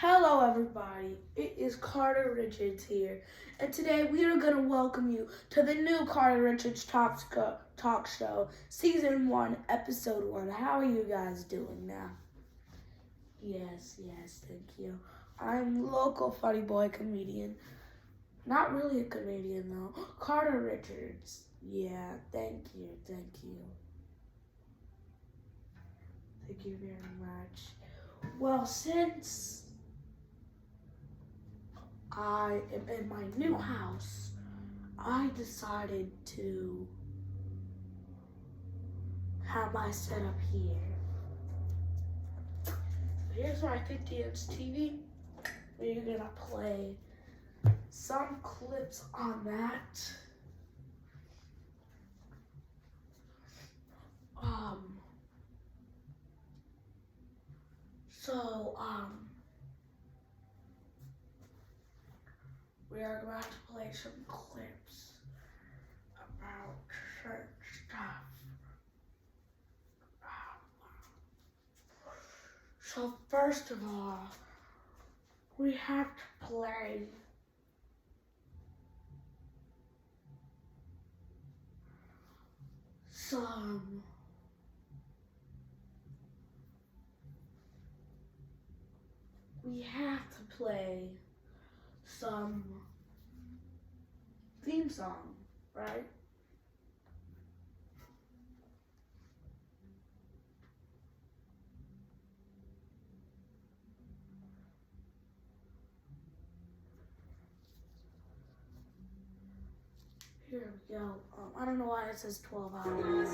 Hello, everybody. It is Carter Richards here, and today we are going to welcome you to the new Carter Richards Talk Show, Season 1, Episode 1. How are you guys doing now? Yes, thank you. I'm local funny boy comedian. Not really a comedian, though. Carter Richards. Yeah, thank you. Thank you very much. Well, since I am in my new house, I decided to have my setup here. Here's my 50-inch TV. We're gonna play some clips on that. We are going to play some clips about church stuff. So first of all, we have to play some theme song, right? Here we go. I don't know why it says 12 hours.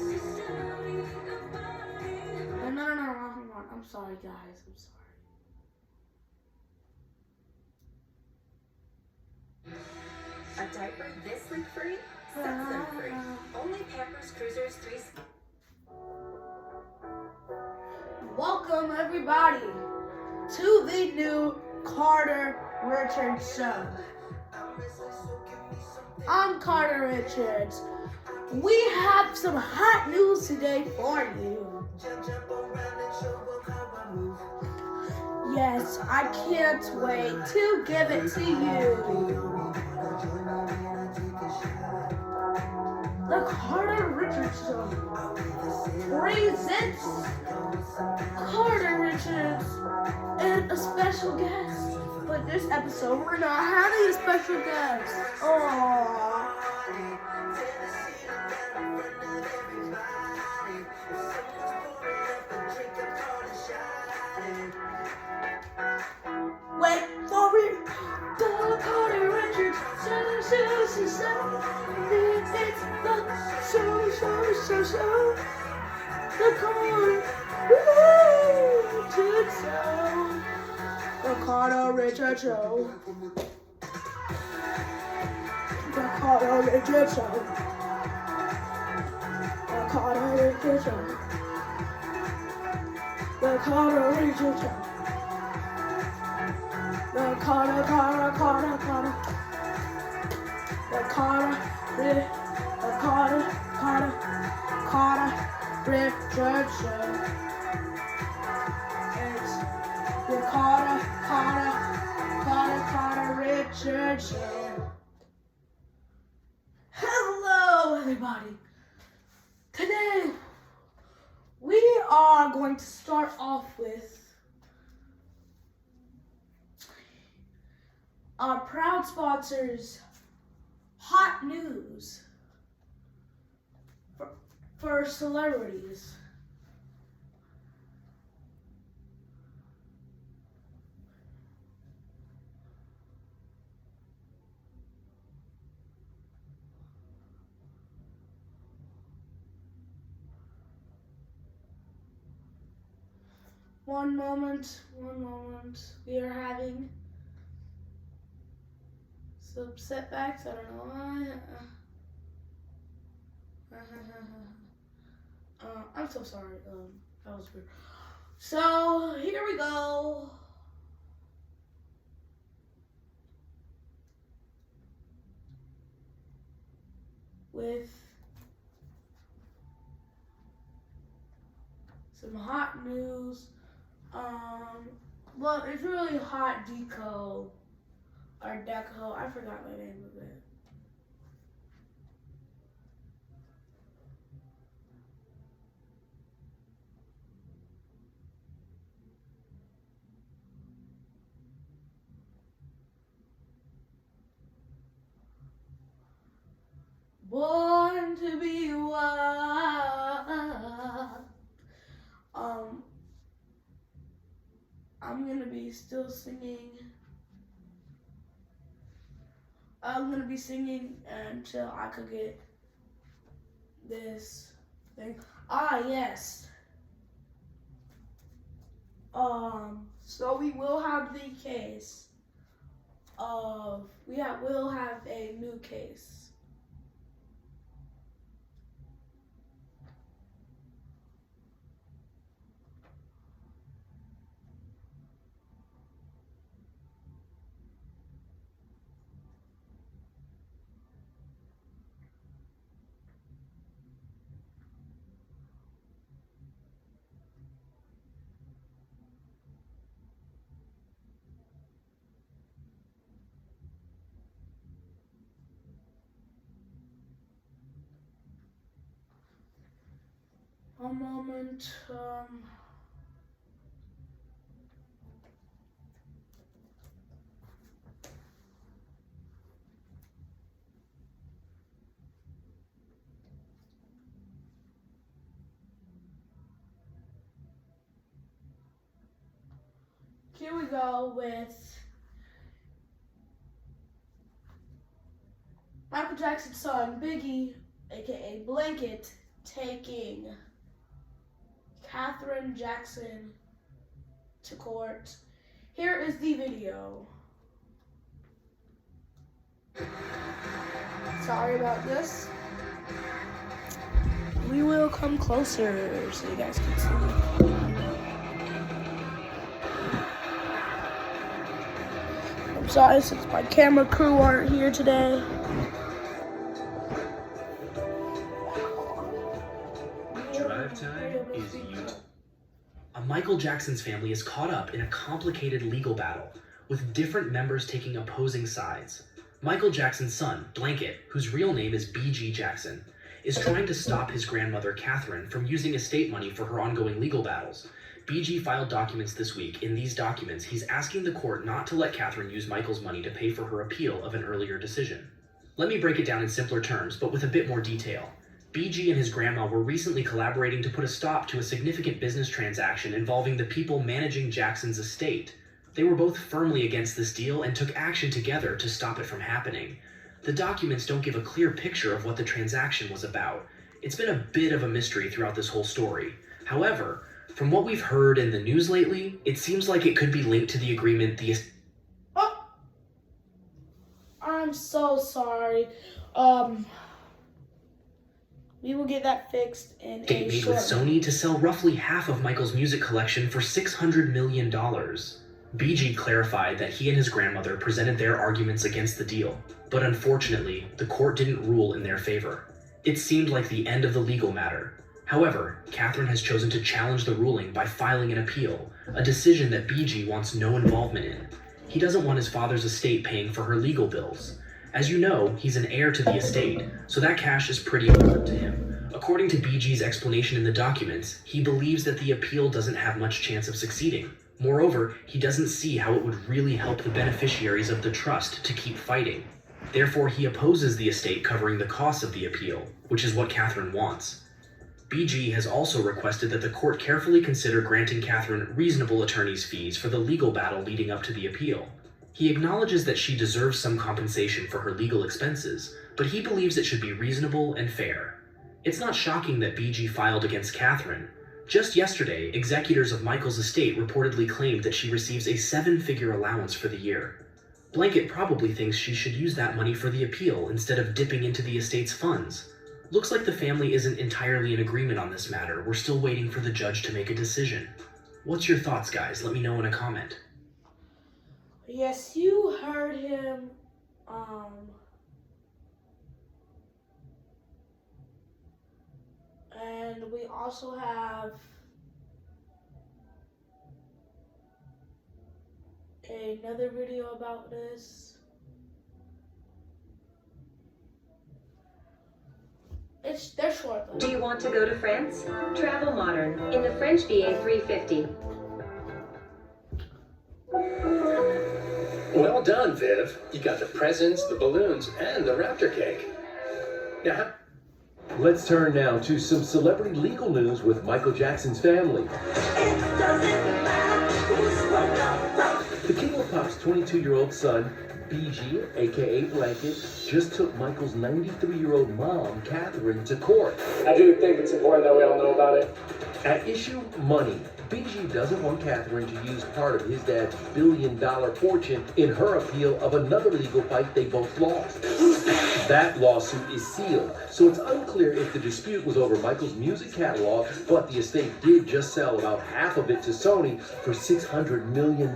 No, wrong one. I'm sorry, guys. I'm sorry. A diaper this leak-free? Septum-free. Only Pampers Cruisers 3... Welcome, everybody, to the new Carter Richards Show. I'm Carter Richards. We have some hot news today for you. Yes, I can't wait to give it to you. The Carter Richards Show presents Carter Richards and a special guest. But this episode, we're not having a special guest. Aww. Wait for it. The Carter Richards Show. It's the show. The Carter Richards Show. The Carter Richards Show. The Carter Richards Show. The Carter Richards Show. The Carter Richards Show. The Carter. The Carter Richards Show. It's the Carter Richards Show. Hello, everybody. Today, we are going to start off with our proud sponsors, hot news for celebrities. One moment. We are having some setbacks. I don't know why. I'm so sorry. That was weird. So here we go. With some hot news. Well, it's really Hot Deco or Deco. I forgot the name of it. Born to be wild. I'm gonna be still singing. I'm gonna be singing until I could get this thing. Ah, yes. So we will have the case of we'll have a new case. A moment. Here we go with Michael Jackson's son, Biggie, aka Blanket, taking Catherine Jackson to court. Here is the video. Sorry about this. We will come closer so you guys can see. I'm sorry since my camera crew aren't here today. Drive time is you. Michael Jackson's family is caught up in a complicated legal battle, with different members taking opposing sides. Michael Jackson's son, Blanket, whose real name is B.G. Jackson, is trying to stop his grandmother, Catherine, from using estate money for her ongoing legal battles. B.G. filed documents this week. In these documents, he's asking the court not to let Catherine use Michael's money to pay for her appeal of an earlier decision. Let me break it down in simpler terms, but with a bit more detail. B.G. and his grandma were recently collaborating to put a stop to a significant business transaction involving the people managing Jackson's estate. They were both firmly against this deal and took action together to stop it from happening. The documents don't give a clear picture of what the transaction was about. It's been a bit of a mystery throughout this whole story. However, from what we've heard in the news lately, it seems like it could be linked to the agreement Oh! I'm so sorry. We will get that fixed in a made short with Sony to sell roughly half of Michael's music collection for $600 million. B.G. clarified that he and his grandmother presented their arguments against the deal, but unfortunately, the court didn't rule in their favor. It seemed like the end of the legal matter. However, Catherine has chosen to challenge the ruling by filing an appeal, a decision that B.G. wants no involvement in. He doesn't want his father's estate paying for her legal bills. As you know, he's an heir to the estate, so that cash is pretty important to him. According to B.G.'s explanation in the documents, he believes that the appeal doesn't have much chance of succeeding. Moreover, he doesn't see how it would really help the beneficiaries of the trust to keep fighting. Therefore, he opposes the estate covering the costs of the appeal, which is what Catherine wants. B.G. has also requested that the court carefully consider granting Catherine reasonable attorney's fees for the legal battle leading up to the appeal. He acknowledges that she deserves some compensation for her legal expenses, but he believes it should be reasonable and fair. It's not shocking that B.G. filed against Catherine. Just yesterday, executors of Michael's estate reportedly claimed that she receives a 7-figure allowance for the year. Blanket probably thinks she should use that money for the appeal instead of dipping into the estate's funds. Looks like the family isn't entirely in agreement on this matter. We're still waiting for the judge to make a decision. What's your thoughts, guys? Let me know in a comment. Yes, you heard him. And we also have another video about this. They're short though. Do you want to go to France? Travel Modern in the French BA350. Well done, Viv. You got the presents, the balloons, and the raptor cake. Now, Let's turn now to some celebrity legal news with Michael Jackson's family. The King of Pop's 22-year-old son, BG, aka Blanket, just took Michael's 93-year-old mom, Catherine, to court. I do think it's important that we all know about it. At issue, money. BG doesn't want Catherine to use part of his dad's billion-dollar fortune in her appeal of another legal fight they both lost. That lawsuit is sealed, so it's unclear if the dispute was over Michael's music catalog, but the estate did just sell about half of it to Sony for $600 million.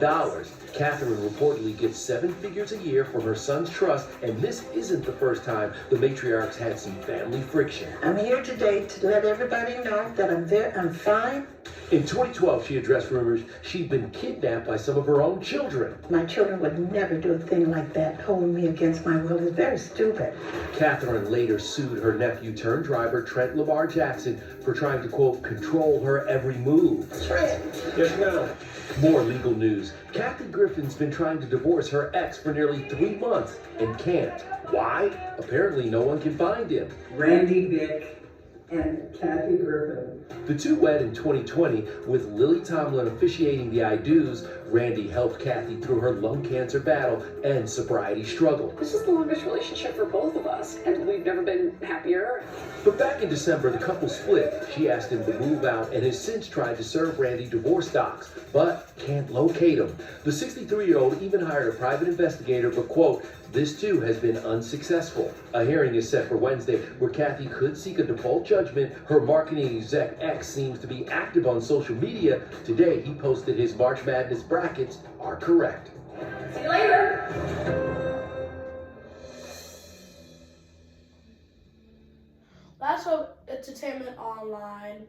Catherine reportedly gets 7 figures a year from her son's trust, and this isn't the first time the matriarchs had some family friction. I'm here today to let everybody know that I'm fine. In 2012, she addressed rumors she'd been kidnapped by some of her own children. My children would never do a thing like that, holding me against my will. It's very stupid. Catherine later sued her nephew-turned-driver Trent Lamar Jackson for trying to, quote, control her every move. Trent. Yes, ma'am. More legal news. Kathy Griffin's been trying to divorce her ex for nearly 3 months and can't. Why? Apparently no one can find him. Randy Dick and Kathy Griffin. The two wed in 2020 with Lily Tomlin officiating the I-Do's. Randy helped Kathy through her lung cancer battle and sobriety struggle. This is the longest relationship for both of us, and we've never been happier. But back in December, the couple split. She asked him to move out and has since tried to serve Randy divorce docs, but can't locate him. The 63-year-old even hired a private investigator, but, quote, this too has been unsuccessful. A hearing is set for Wednesday where Kathy could seek a default judgment. Her marketing exec X seems to be active on social media. Today, he posted his March Madness brackets are correct. See you later. That's what Entertainment Online.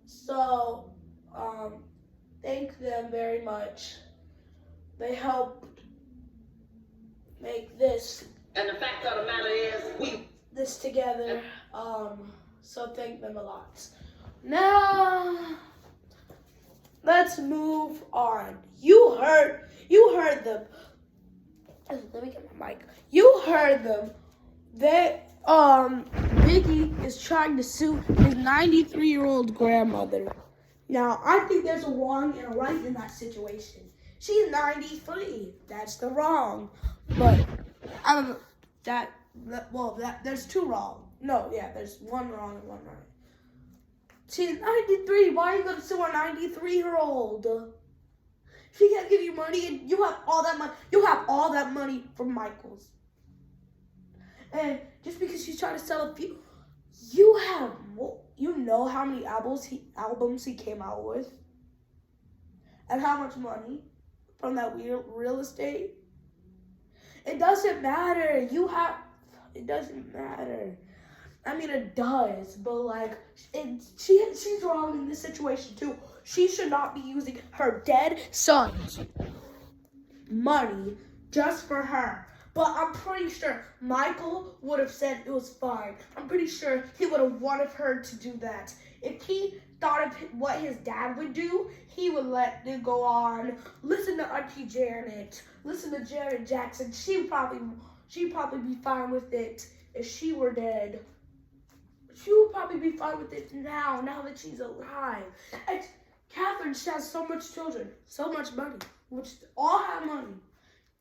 So, thank them very much. They helped make this And the fact of the matter is, this together. So thank them a lot. Now let's move on. You heard them. Let me get my mic. You heard them. That Biggie is trying to sue his 93-year-old grandmother. Now I think there's a wrong and a right in that situation. She's 93. That's the wrong. But I don't know there's two wrong. No, yeah, there's one wrong and one right. She's 93. Why are you gonna sue a 93-year-old? She can't give you money, and you have all that money. You have all that money from Michael's, and just because she's trying to sell a few, you have more. You know how many albums he came out with, and how much money from that real estate. It doesn't matter. It doesn't matter. I mean, it does, but like, she's wrong in this situation too. She should not be using her dead son's money just for her. But I'm pretty sure Michael would have said it was fine. I'm pretty sure he would have wanted her to do that. If he thought of what his dad would do, he would let it go on. Listen to Auntie Janet. Listen to Janet Jackson. She'd probably be fine with it if she were dead. She would probably be fine with it now that she's alive. And Catherine, she has so much children, so much money, which all have money.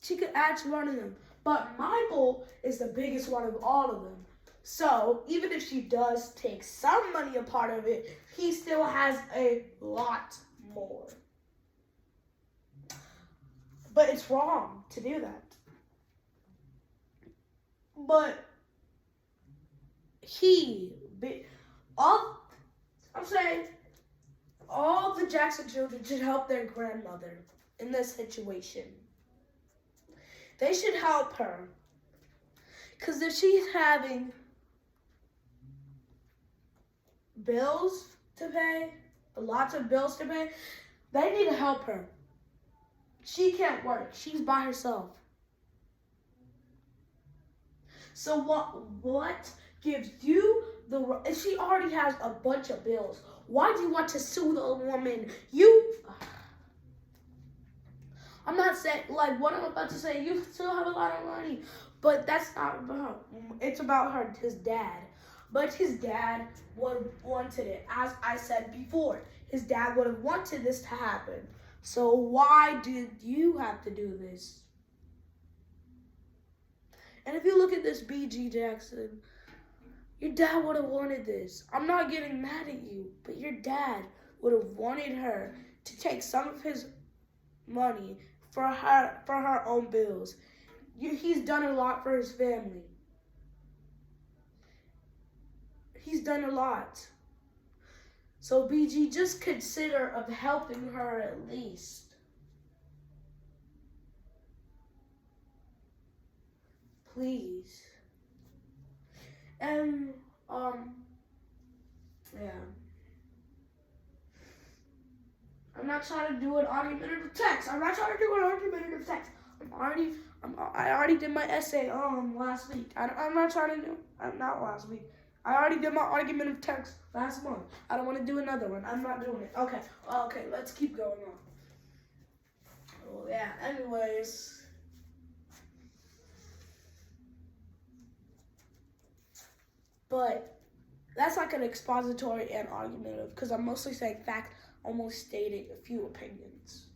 She could actually run them. But Michael is the biggest one of all of them. So even if she does take some money a part of it, he still has a lot more. But it's wrong to do that. But I'm saying all the Jackson children should help their grandmother in this situation. They should help her. Because if she's having bills to pay, lots of bills to pay, they need to help her. She can't work. She's by herself. So what gives you the right? If she already has a bunch of bills, why do you want to sue the woman? I'm not saying, like, what I'm about to say, you still have a lot of money, but that's not about, it's about his dad. But his dad would have wanted it. As I said before, his dad would have wanted this to happen. So why did you have to do this? And if you look at this, BG Jackson, your dad would have wanted this. I'm not getting mad at you, but your dad would have wanted her to take some of his money for her own bills. He's done a lot for his family. He's done a lot. So BG, just consider of helping her at least. Please. And yeah. I'm not trying to do an argumentative text. I already did my essay last week. I'm not trying to do not last week. I already did my argumentative text last month. I don't want to do another one. I'm not doing it. Okay, let's keep going on. Oh yeah, anyways. But that's like an expository and argumentative because I'm mostly saying facts, almost stating a few opinions.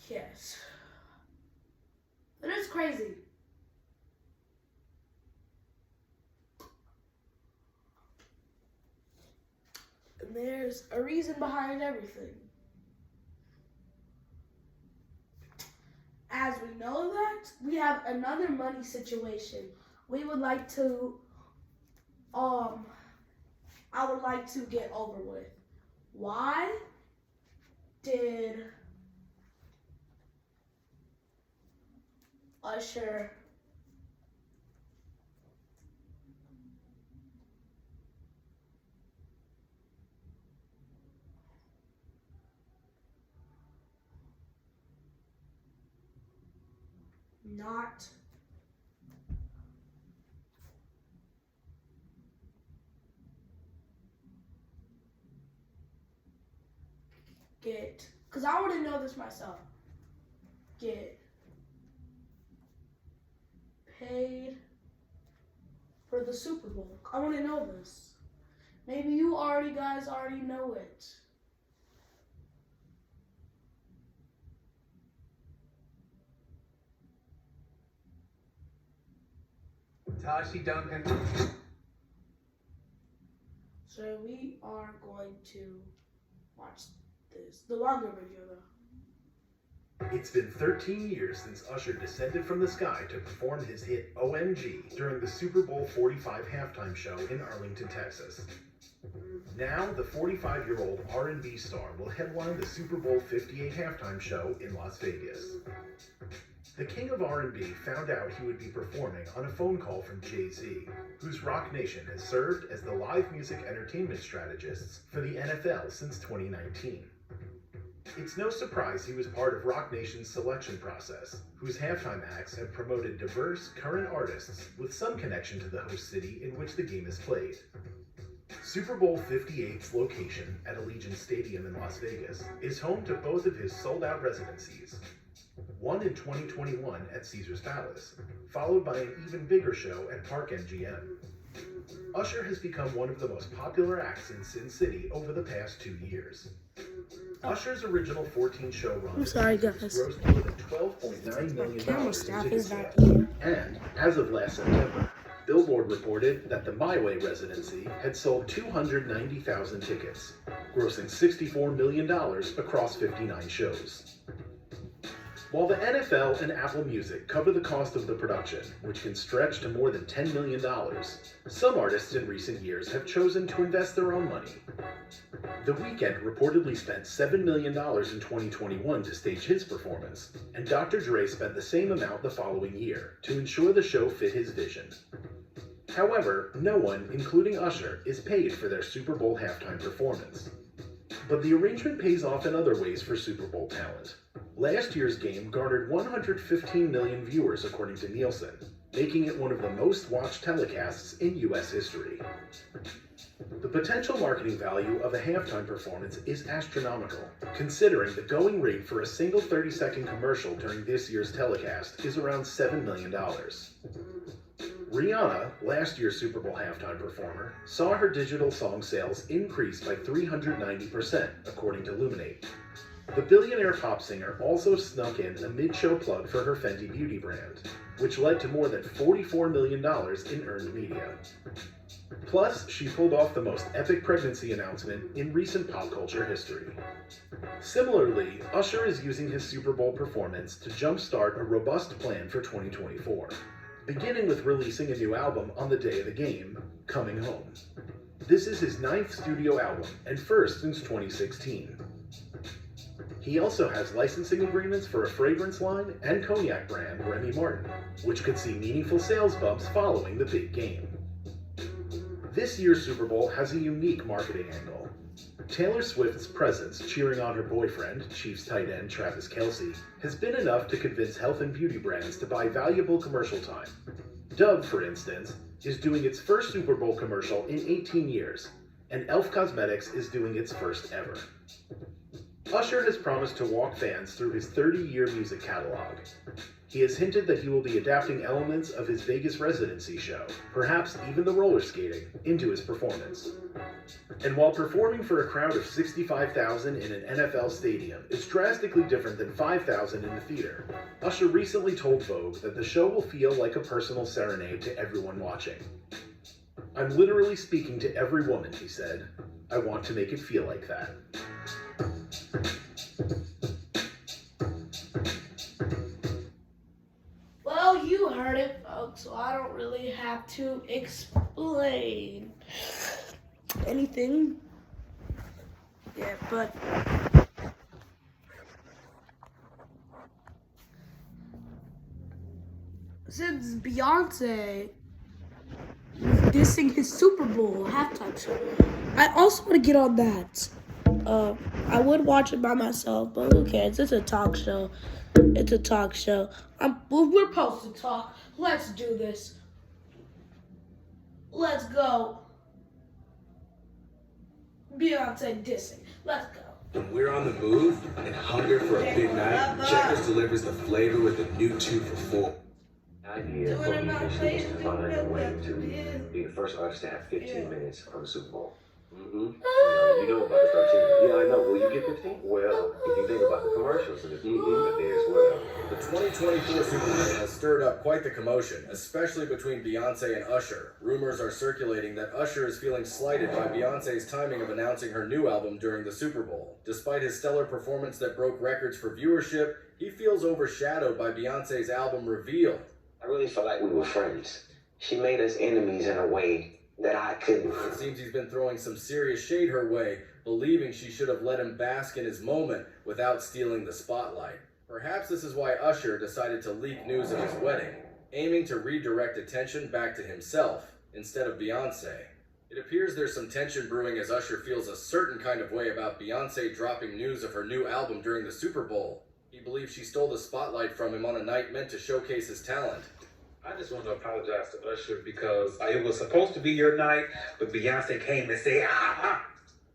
Yes. It is crazy. And there's a reason behind everything. As we know that, we have another money situation. We would like to, I would like to get over with. Why did Usher not get, because I already know this myself, get paid for the Super Bowl? I want to know this. Maybe you guys already know it. Tashi Duncan. So we are going to watch this, the longer video though. It's been 13 years since Usher descended from the sky to perform his hit OMG during the Super Bowl 45 halftime show in Arlington, Texas. Now, the 45-year-old R&B star will headline the Super Bowl 58 halftime show in Las Vegas. The king of R&B found out he would be performing on a phone call from Jay-Z, whose Roc Nation has served as the live music entertainment strategists for the NFL since 2019. It's no surprise he was part of Roc Nation's selection process, whose halftime acts have promoted diverse, current artists with some connection to the host city in which the game is played. Super Bowl 58's location at Allegiant Stadium in Las Vegas is home to both of his sold-out residencies, one in 2021 at Caesars Palace, followed by an even bigger show at Park MGM. Usher has become one of the most popular acts in Sin City over the past 2 years. Usher's original 14-show run grossed more than $12.9 million in ticket sales. And, as of last September, Billboard reported that the My Way residency had sold 290,000 tickets, grossing $64 million across 59 shows. While the NFL and Apple Music cover the cost of the production, which can stretch to more than $10 million, some artists in recent years have chosen to invest their own money. The Weeknd reportedly spent $7 million in 2021 to stage his performance, and Dr. Dre spent the same amount the following year to ensure the show fit his vision. However, no one, including Usher, is paid for their Super Bowl halftime performance. But the arrangement pays off in other ways for Super Bowl talent. Last year's game garnered 115 million viewers according to Nielsen, making it one of the most watched telecasts in US history. The potential marketing value of a halftime performance is astronomical, considering the going rate for a single 30-second commercial during this year's telecast is around $7 million. Rihanna, last year's Super Bowl halftime performer, saw her digital song sales increase by 390%, according to Luminate. The billionaire pop singer also snuck in a mid-show plug for her Fenty Beauty brand, which led to more than $44 million in earned media. Plus, she pulled off the most epic pregnancy announcement in recent pop culture history. Similarly, Usher is using his Super Bowl performance to jumpstart a robust plan for 2024, beginning with releasing a new album on the day of the game, Coming Home. This is his 9th studio album and first since 2016. He also has licensing agreements for a fragrance line and cognac brand, Remy Martin, which could see meaningful sales bumps following the big game. This year's Super Bowl has a unique marketing angle. Taylor Swift's presence cheering on her boyfriend, Chiefs tight end Travis Kelce, has been enough to convince health and beauty brands to buy valuable commercial time. Dove, for instance, is doing its first Super Bowl commercial in 18 years, and Elf Cosmetics is doing its first ever. Usher has promised to walk fans through his 30-year music catalog. He has hinted that he will be adapting elements of his Vegas residency show, perhaps even the roller skating, into his performance. And while performing for a crowd of 65,000 in an NFL stadium is drastically different than 5,000 in the theater, Usher recently told Vogue that the show will feel like a personal serenade to everyone watching. "I'm literally speaking to every woman," he said. "I want to make it feel like that." Well, you heard it, folks, so I don't really have to explain anything. Yeah, but since Beyonce was dissing his Super Bowl halftime show, I also want to get on that. I would watch it by myself, but who cares? It's a talk show. It's a talk show. We're supposed to talk. Let's do this. Let's go. Beyonce dissing. Let's go. When we're on the move and hunger for a big night, Checkers delivers the flavor with the new 2 for $4. Idea for the mission is to find a way to be the first artist to have 15 minutes on the Super Bowl. You know about the 13. Yeah, I know. Will you get 15? Well, if you think about the commercials and if you leave it there as well. The 2024 Super Bowl has stirred up quite the commotion, especially between Beyonce and Usher. Rumors are circulating that Usher is feeling slighted by Beyonce's timing of announcing her new album during the Super Bowl. Despite his stellar performance that broke records for viewership, he feels overshadowed by Beyonce's album Reveal. I really felt like we were friends. She made us enemies in a way that I couldn't. It seems he's been throwing some serious shade her way, believing she should have let him bask in his moment without stealing the spotlight. Perhaps this is why Usher decided to leak news of his wedding, aiming to redirect attention back to himself instead of Beyonce. It appears there's some tension brewing as Usher feels a certain kind of way about Beyonce dropping news of her new album during the Super Bowl. He believes she stole the spotlight from him on a night meant to showcase his talent. I just want to apologize to Usher because it was supposed to be your night, but Beyonce came and said,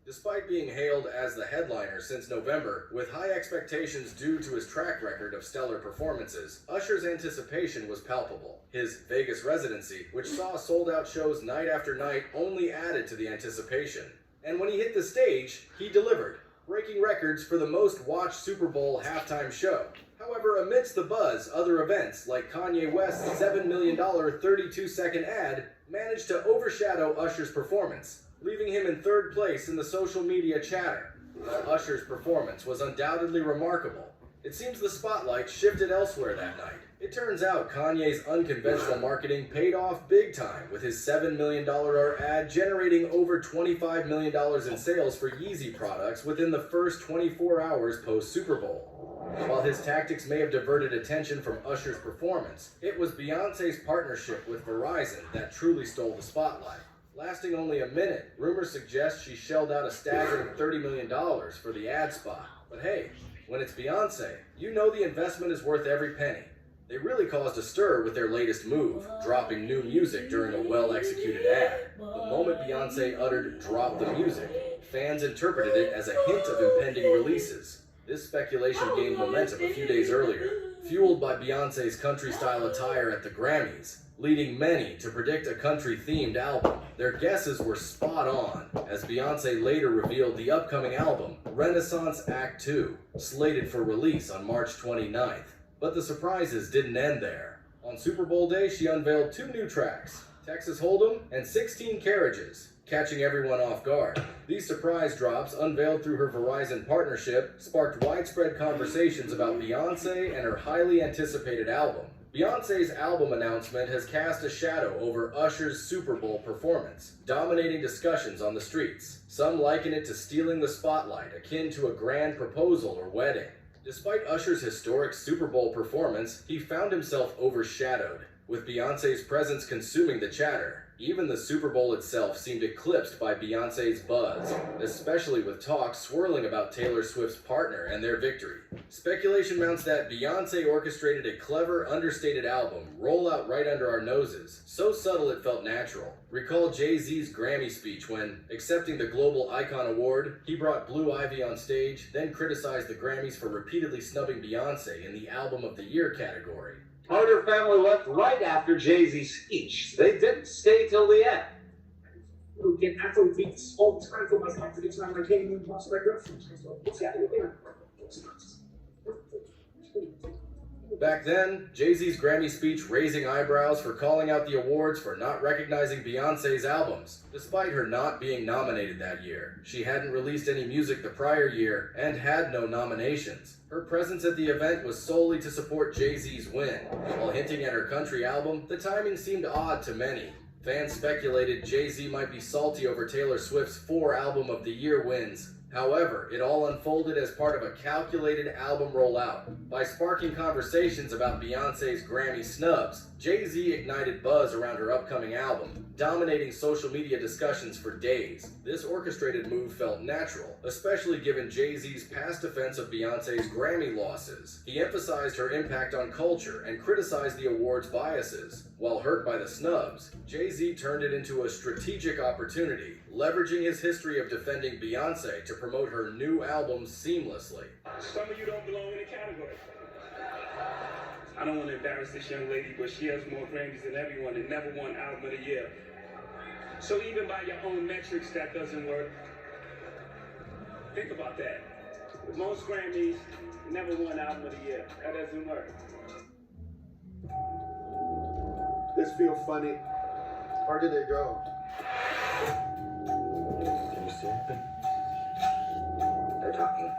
Despite being hailed as the headliner since November, with high expectations due to his track record of stellar performances, Usher's anticipation was palpable. His Vegas residency, which saw sold-out shows night after night, only added to the anticipation. And when he hit the stage, he delivered, breaking records for the most watched Super Bowl halftime show. However, amidst the buzz, other events, like Kanye West's $7 million 32-second ad, managed to overshadow Usher's performance, leaving him in third place in the social media chatter. While Usher's performance was undoubtedly remarkable, it seems the spotlight shifted elsewhere that night. It turns out Kanye's unconventional marketing paid off big time, with his $7 million ad generating over $25 million in sales for Yeezy products within the first 24 hours post-Super Bowl. While his tactics may have diverted attention from Usher's performance, it was Beyonce's partnership with Verizon that truly stole the spotlight. Lasting only a minute, rumors suggest she shelled out a staggering $30 million for the ad spot. But hey, when it's Beyonce, you know the investment is worth every penny. They really caused a stir with their latest move, dropping new music during a well-executed ad. The moment Beyonce uttered "drop the music," fans interpreted it as a hint of impending releases. This speculation gained momentum a few days earlier, fueled by Beyonce's country-style attire at the Grammys, leading many to predict a country-themed album. Their guesses were spot on, as Beyonce later revealed the upcoming album, Renaissance Act 2, slated for release on March 29th. But the surprises didn't end there. On Super Bowl day, she unveiled 2 new tracks, Texas Hold'em and 16 Carriages, catching everyone off guard. These surprise drops, unveiled through her Verizon partnership, sparked widespread conversations about Beyonce and her highly anticipated album. Beyonce's album announcement has cast a shadow over Usher's Super Bowl performance, dominating discussions on the streets. Some liken it to stealing the spotlight, akin to a grand proposal or wedding. Despite Usher's historic Super Bowl performance, he found himself overshadowed, with Beyonce's presence consuming the chatter. Even the Super Bowl itself seemed eclipsed by Beyonce's buzz, especially with talk swirling about Taylor Swift's partner and their victory. Speculation mounts that Beyonce orchestrated a clever, understated album roll out right under our noses, so subtle it felt natural. Recall Jay-Z's Grammy speech when, accepting the Global Icon Award, he brought Blue Ivy on stage, then criticized the Grammys for repeatedly snubbing Beyonce in the Album of the Year category. Carter family left right after Jay-Z's speech. They didn't stay till the end. We get Afrobeats all the time for my after the time I came in lost my girlfriend. What's happening there? Back then, Jay-Z's Grammy speech raising eyebrows for calling out the awards for not recognizing Beyonce's albums, despite her not being nominated that year. She hadn't released any music the prior year and had no nominations. Her presence at the event was solely to support Jay-Z's win. While hinting at her country album, the timing seemed odd to many. Fans speculated Jay-Z might be salty over Taylor Swift's 4 Album of the Year wins. However, it all unfolded as part of a calculated album rollout. By sparking conversations about Beyonce's Grammy snubs, Jay-Z ignited buzz around her upcoming album, dominating social media discussions for days. This orchestrated move felt natural, especially given Jay-Z's past defense of Beyonce's Grammy losses. He emphasized her impact on culture and criticized the award's biases. While hurt by the snubs, Jay-Z turned it into a strategic opportunity, leveraging his history of defending Beyonce to promote her new album seamlessly. Some of you don't belong in the category. I don't want to embarrass this young lady, but she has more Grammys than everyone and never won Album of the Year. So even by your own metrics, that doesn't work. Think about that. With most Grammys, never won Album of the Year. That doesn't work. This feels funny. Where did it go? Can you see anything? They're talking.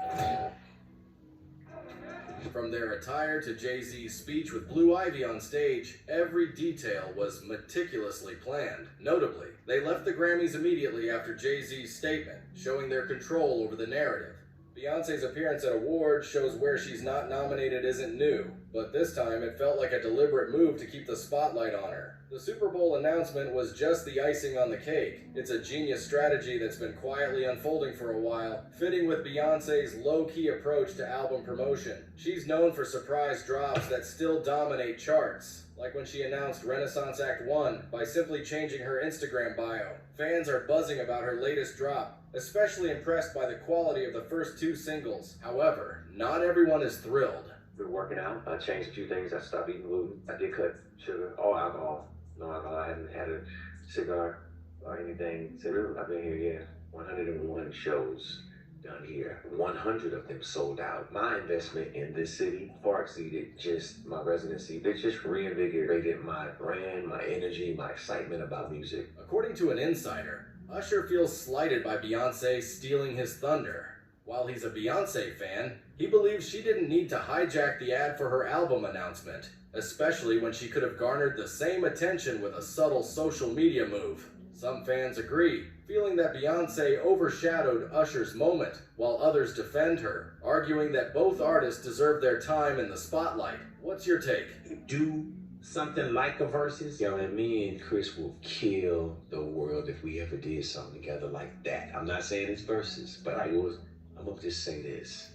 From their attire to Jay-Z's speech with Blue Ivy on stage, every detail was meticulously planned. Notably, they left the Grammys immediately after Jay-Z's statement, showing their control over the narrative. Beyonce's appearance at awards shows where she's not nominated isn't new, but this time it felt like a deliberate move to keep the spotlight on her. The Super Bowl announcement was just the icing on the cake. It's a genius strategy that's been quietly unfolding for a while, fitting with Beyonce's low-key approach to album promotion. She's known for surprise drops that still dominate charts, like when she announced Renaissance Act 1 by simply changing her Instagram bio. Fans are buzzing about her latest drop, especially impressed by the quality of the first 2 singles. However, not everyone is thrilled. Been working out. I changed a few things. I stopped eating gluten. I did cut sugar, all alcohol. No alcohol. I hadn't had a cigar or anything. So I've been here, 101 shows done here. 100 of them sold out. My investment in this city far exceeded just my residency. It just reinvigorated my brand, my energy, my excitement about music. According to an insider, Usher feels slighted by Beyonce stealing his thunder. While he's a Beyonce fan, he believes she didn't need to hijack the ad for her album announcement, especially when she could have garnered the same attention with a subtle social media move. Some fans agree, feeling that Beyonce overshadowed Usher's moment, while others defend her, arguing that both artists deserve their time in the spotlight. What's your take? Do something like a versus? Yo, and me and Chris will kill the world if we ever did something together like that. I'm not saying it's versus, but I'm gonna just say this.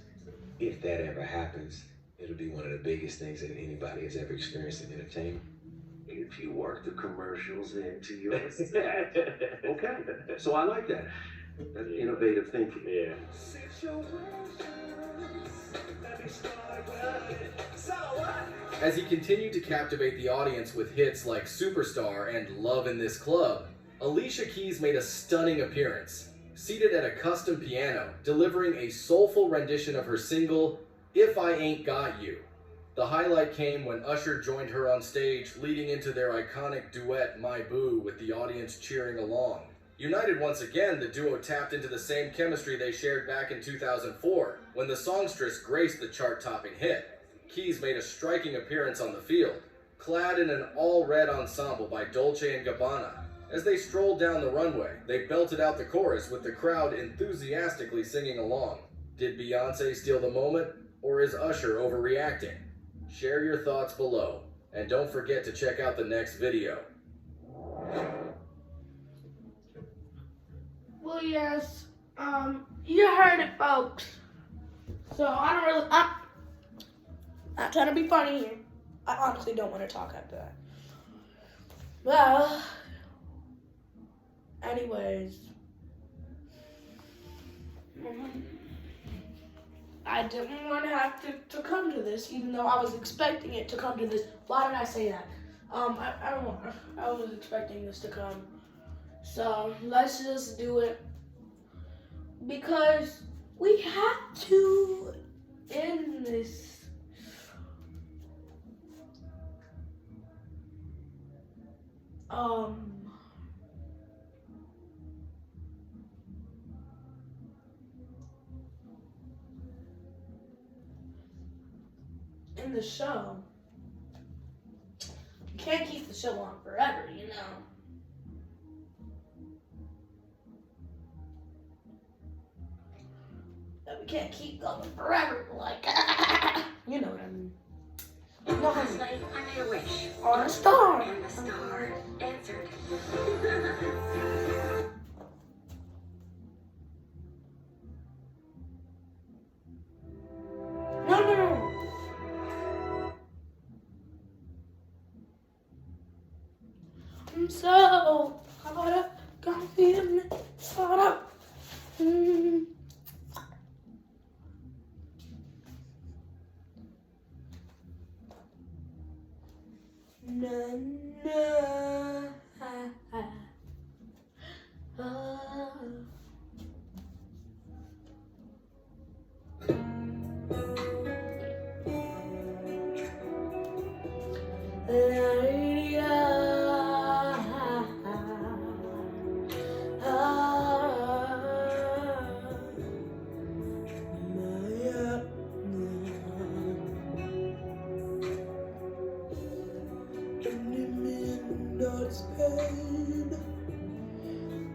If that ever happens, it'll be one of the biggest things that anybody has ever experienced in entertainment. If you work the commercials into your set. Okay, so I like that. That's innovative thinking. Yeah. As he continued to captivate the audience with hits like Superstar and Love in This Club, Alicia Keys made a stunning appearance, seated at a custom piano, delivering a soulful rendition of her single, If I Ain't Got You. The highlight came when Usher joined her on stage, leading into their iconic duet, My Boo, with the audience cheering along. United once again, the duo tapped into the same chemistry they shared back in 2004, when the songstress graced the chart-topping hit. Keys made a striking appearance on the field, clad in an all-red ensemble by Dolce & Gabbana. As they strolled down the runway, they belted out the chorus with the crowd enthusiastically singing along. Did Beyoncé steal the moment, or is Usher overreacting? Share your thoughts below, and don't forget to check out the next video. Well, yes, you heard it, folks. So I'm not trying to be funny here. I honestly don't want to talk after that. Well, anyways, I didn't want to have to come to this, even though I was expecting it to come to this. Why did I say that? I don't know. I was expecting this to come. So let's just do it, because we have to end this. In the show. You can't keep the show on forever, you know. We can't keep going forever, like, you know what I mean. Last night, I made a wish. On a star. And the star answered. No. I'm so caught up, got feeling caught up.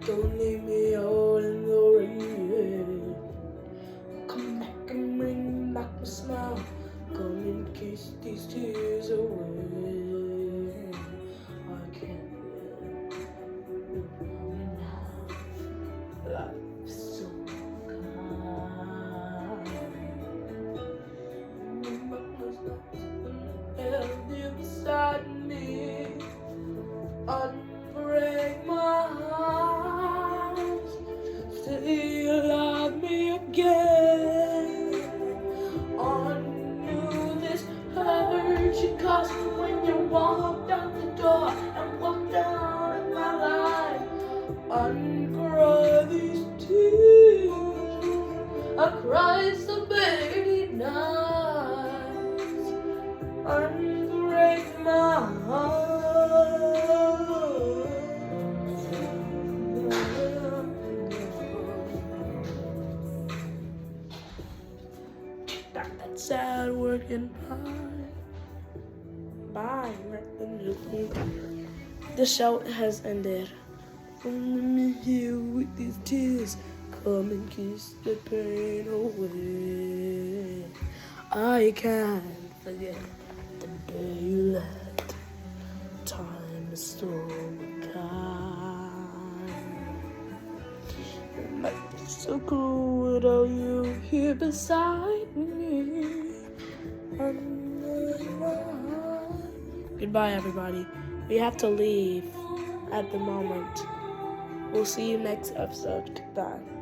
Don't leave me all in the rain. Come back and bring back my smile. Come and kiss these tears away. I can't live now. Life's so kind. Inside me, unbreak my heart. Say you love me again. Undo this hurt you caused when you walked out the door and walked out of my life. Uncry these tears. I cry so many nights. Unbreak my heart. That sad working hard. Bye. The show has ended. I'm here with these tears. Come and kiss the pain away. I can't forget the day you left. summertime. It might be so cool without you here beside me. Goodbye, everybody. We have to leave at the moment. We'll see you next episode. Goodbye.